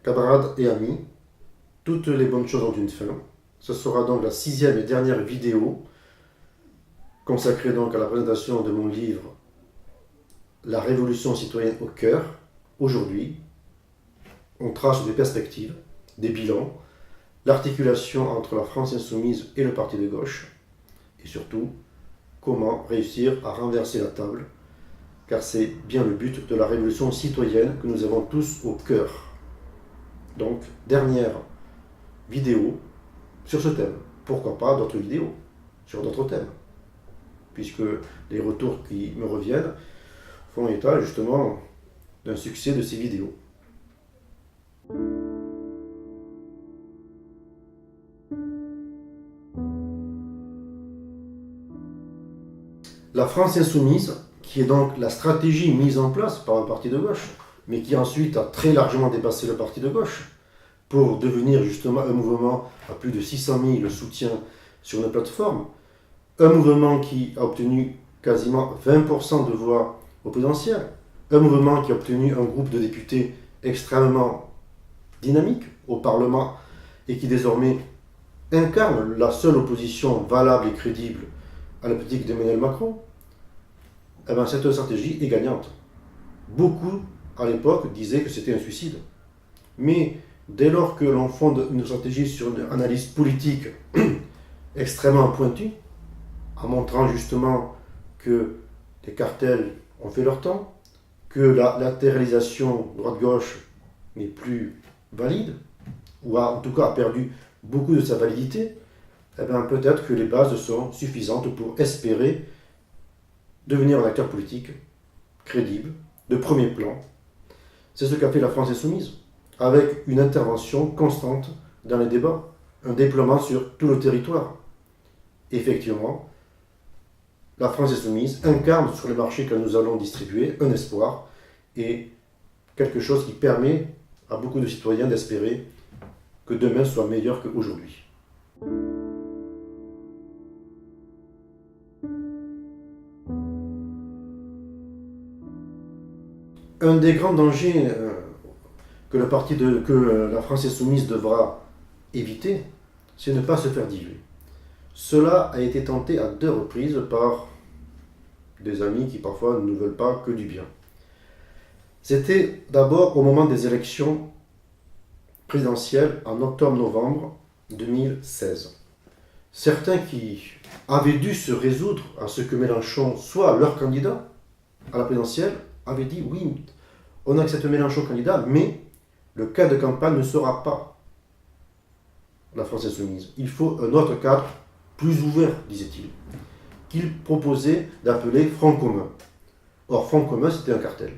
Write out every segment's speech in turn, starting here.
Camarades et amis, toutes les bonnes choses ont une fin. Ce sera donc la 6e et dernière vidéo consacrée donc à la présentation de mon livre La Révolution citoyenne au cœur. Aujourd'hui, on trace des perspectives, des bilans, l'articulation entre la France insoumise et le parti de gauche, et surtout, comment réussir à renverser la table, car c'est bien le but de la révolution citoyenne que nous avons tous au cœur. Donc, dernière vidéo sur ce thème. Pourquoi pas d'autres vidéos sur d'autres thèmes, puisque les retours qui me reviennent font état justement d'un succès de ces vidéos. La France insoumise, qui est donc la stratégie mise en place par le parti de gauche, mais qui ensuite a très largement dépassé le parti de gauche, pour devenir justement un mouvement à plus de 600 000 soutiens sur une plateforme, un mouvement qui a obtenu quasiment 20% de voix au présidentiel, un mouvement qui a obtenu un groupe de députés extrêmement dynamique au Parlement et qui désormais incarne la seule opposition valable et crédible à la politique d'Emmanuel Macron, eh bien, cette stratégie est gagnante. Beaucoup, à l'époque, disaient que c'était un suicide. Mais dès lors que l'on fonde une stratégie sur une analyse politique extrêmement pointue, en montrant justement que les cartels ont fait leur temps, que la latéralisation droite-gauche n'est plus valide, ou en tout cas a perdu beaucoup de sa validité, eh bien peut-être que les bases sont suffisantes pour espérer devenir un acteur politique crédible, de premier plan. C'est ce qu'a fait la France insoumise, avec une intervention constante dans les débats, un déploiement sur tout le territoire. Effectivement, la France insoumise incarne sur les marchés que nous allons distribuer un espoir et quelque chose qui permet à beaucoup de citoyens d'espérer que demain soit meilleur qu'aujourd'hui. Un des grands dangers que la France insoumise devra éviter, c'est ne pas se faire diluer. Cela a été tenté à 2 reprises par des amis qui parfois ne veulent pas que du bien. C'était d'abord au moment des élections présidentielles en octobre-novembre 2016. Certains qui avaient dû se résoudre à ce que Mélenchon soit leur candidat à la présidentielle avaient dit oui, on accepte Mélenchon candidat, mais le cadre de campagne ne sera pas la France insoumise. Il faut un autre cadre plus ouvert, disait-il, qu'il proposait d'appeler Front commun. Or, Front commun, c'était un cartel.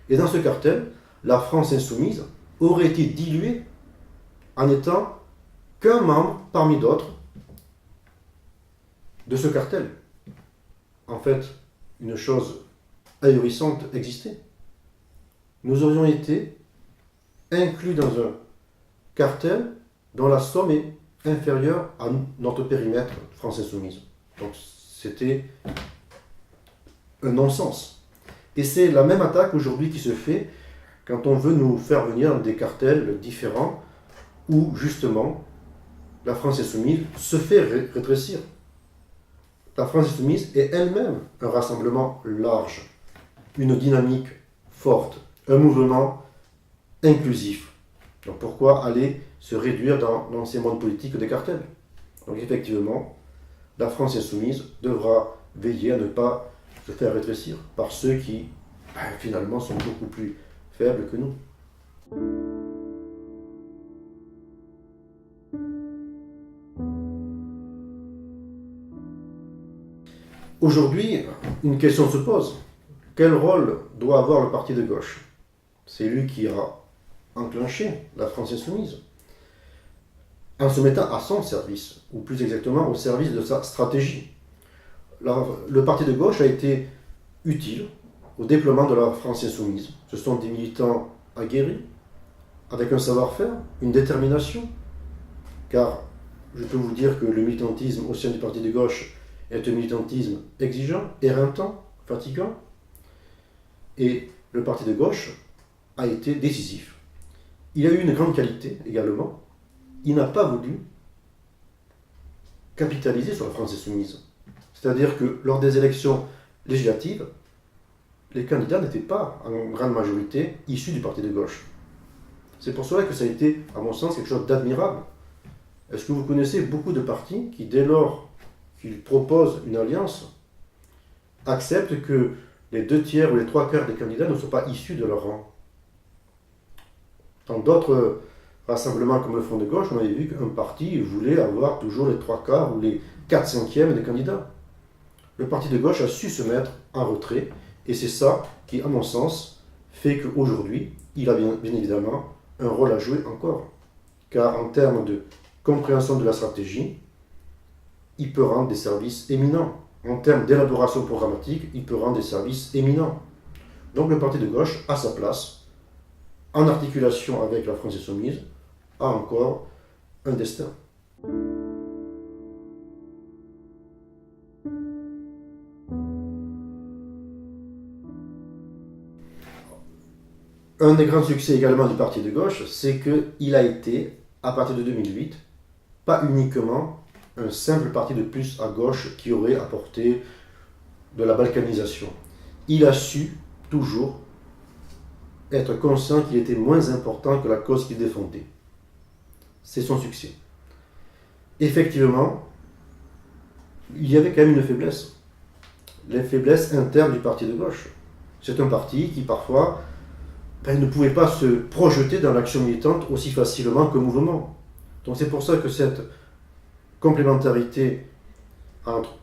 Et dans ce cartel, la France insoumise aurait été diluée en étant qu'un membre parmi d'autres de ce cartel. En fait, une chose ahurissante existait. Nous aurions été inclus dans un cartel dont la somme est inférieure à notre périmètre France insoumise. Donc c'était un non-sens. Et c'est la même attaque aujourd'hui qui se fait quand on veut nous faire venir dans des cartels différents où justement la France insoumise se fait rétrécir. La France insoumise est elle-même un rassemblement large, une dynamique forte, un mouvement inclusif. Donc pourquoi aller se réduire dans l'ancien monde politique des cartels? Donc effectivement, la France insoumise devra veiller à ne pas se faire rétrécir par ceux qui, finalement, sont beaucoup plus faibles que nous. Aujourd'hui, une question se pose. Quel rôle doit avoir le parti de gauche? C'est lui qui a enclenché la France insoumise en se mettant à son service, ou plus exactement au service de sa stratégie. Le parti de gauche a été utile au déploiement de la France insoumise. Ce sont des militants aguerris, avec un savoir-faire, une détermination, car je peux vous dire que le militantisme au sein du parti de gauche est un militantisme exigeant, éreintant, fatigant. Et le parti de gauche a été décisif. Il a eu une grande qualité également. Il n'a pas voulu capitaliser sur la France insoumise. C'est-à-dire que lors des élections législatives, les candidats n'étaient pas en grande majorité issus du parti de gauche. C'est pour cela que ça a été, à mon sens, quelque chose d'admirable. Est-ce que vous connaissez beaucoup de partis qui, dès lors qu'ils proposent une alliance, acceptent que les 2/3 ou les 3/4 des candidats ne soient pas issus de leur rang? Dans d'autres rassemblements comme le Front de gauche, on avait vu qu'un parti voulait avoir toujours les 3/4 ou les 4/5 des candidats. Le parti de gauche a su se mettre en retrait, et c'est ça qui, à mon sens, fait qu'aujourd'hui, il a bien évidemment un rôle à jouer encore. Car en termes de compréhension de la stratégie, il peut rendre des services éminents. En termes d'élaboration programmatique, il peut rendre des services éminents. Donc le parti de gauche, à sa place, en articulation avec la France insoumise, a encore un destin. Un des grands succès également du parti de gauche, c'est qu'il a été, à partir de 2008, pas uniquement un simple parti de plus à gauche qui aurait apporté de la balkanisation. Il a su toujours être conscient qu'il était moins important que la cause qu'il défendait. C'est son succès. Effectivement, il y avait quand même une faiblesse. Les faiblesses internes du parti de gauche. C'est un parti qui parfois ne pouvait pas se projeter dans l'action militante aussi facilement qu'un mouvement. Donc c'est pour ça que cette complémentarité entre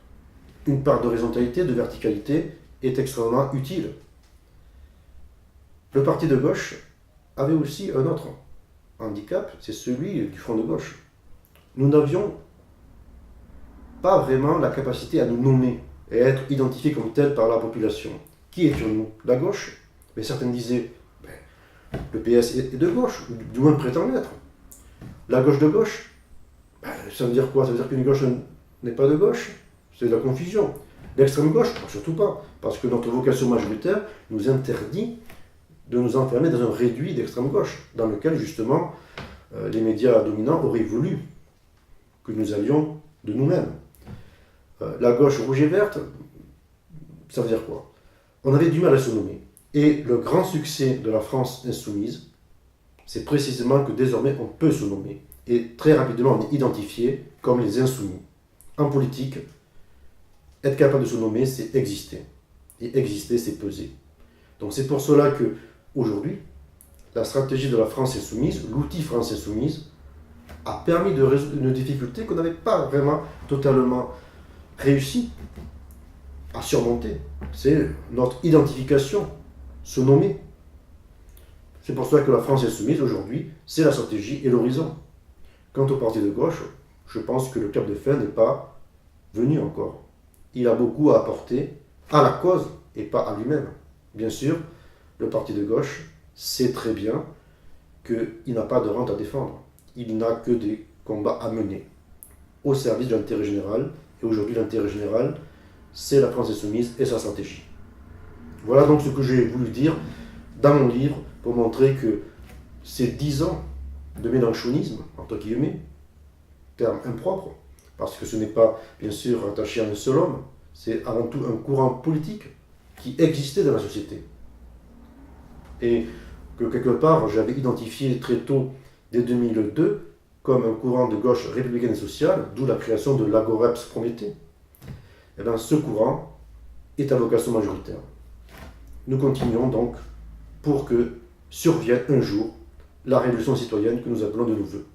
une part d'horizontalité, de verticalité, est extrêmement utile. Le parti de gauche avait aussi un autre handicap, c'est celui du Front de gauche. Nous n'avions pas vraiment la capacité à nous nommer et à être identifiés comme tels par la population. Qui étions-nous? La gauche? Mais certains disaient, le PS est de gauche, ou du moins prétend l'être. La gauche de gauche, ça veut dire quoi? Ça veut dire qu'une gauche n'est pas de gauche? C'est de la confusion. L'extrême gauche? Surtout pas, parce que notre vocation majoritaire nous interdit de nous enfermer dans un réduit d'extrême gauche, dans lequel justement les médias dominants auraient voulu que nous allions de nous-mêmes. La gauche rouge et verte, ça veut dire quoi? On avait du mal à se nommer. Et le grand succès de la France insoumise, c'est précisément que désormais on peut se nommer. Et très rapidement on est identifié comme les insoumis. En politique, être capable de se nommer, c'est exister. Et exister, c'est peser. Donc c'est pour cela que aujourd'hui, la stratégie de la France insoumise, l'outil France insoumise, a permis de résoudre une difficulté qu'on n'avait pas vraiment totalement réussi à surmonter. C'est notre identification, se nommer. C'est pour cela que la France insoumise, aujourd'hui, c'est la stratégie et l'horizon. Quant au parti de gauche, je pense que le cap de fin n'est pas venu encore. Il a beaucoup à apporter à la cause et pas à lui-même. Bien sûr, le parti de gauche sait très bien qu'il n'a pas de rente à défendre. Il n'a que des combats à mener au service de l'intérêt général. Et aujourd'hui, l'intérêt général, c'est la France insoumise et sa stratégie. Voilà donc ce que j'ai voulu dire dans mon livre pour montrer que ces 10 ans de mélenchonisme, entre guillemets, terme impropre, parce que ce n'est pas bien sûr rattaché à un seul homme, c'est avant tout un courant politique qui existait dans la société. Et que quelque part j'avais identifié très tôt, dès 2002, comme un courant de gauche républicaine et sociale, d'où la création de l'Agoreps Prométhée. Et bien ce courant est à vocation majoritaire. Nous continuons donc pour que survienne un jour la révolution citoyenne que nous appelons de nos vœux.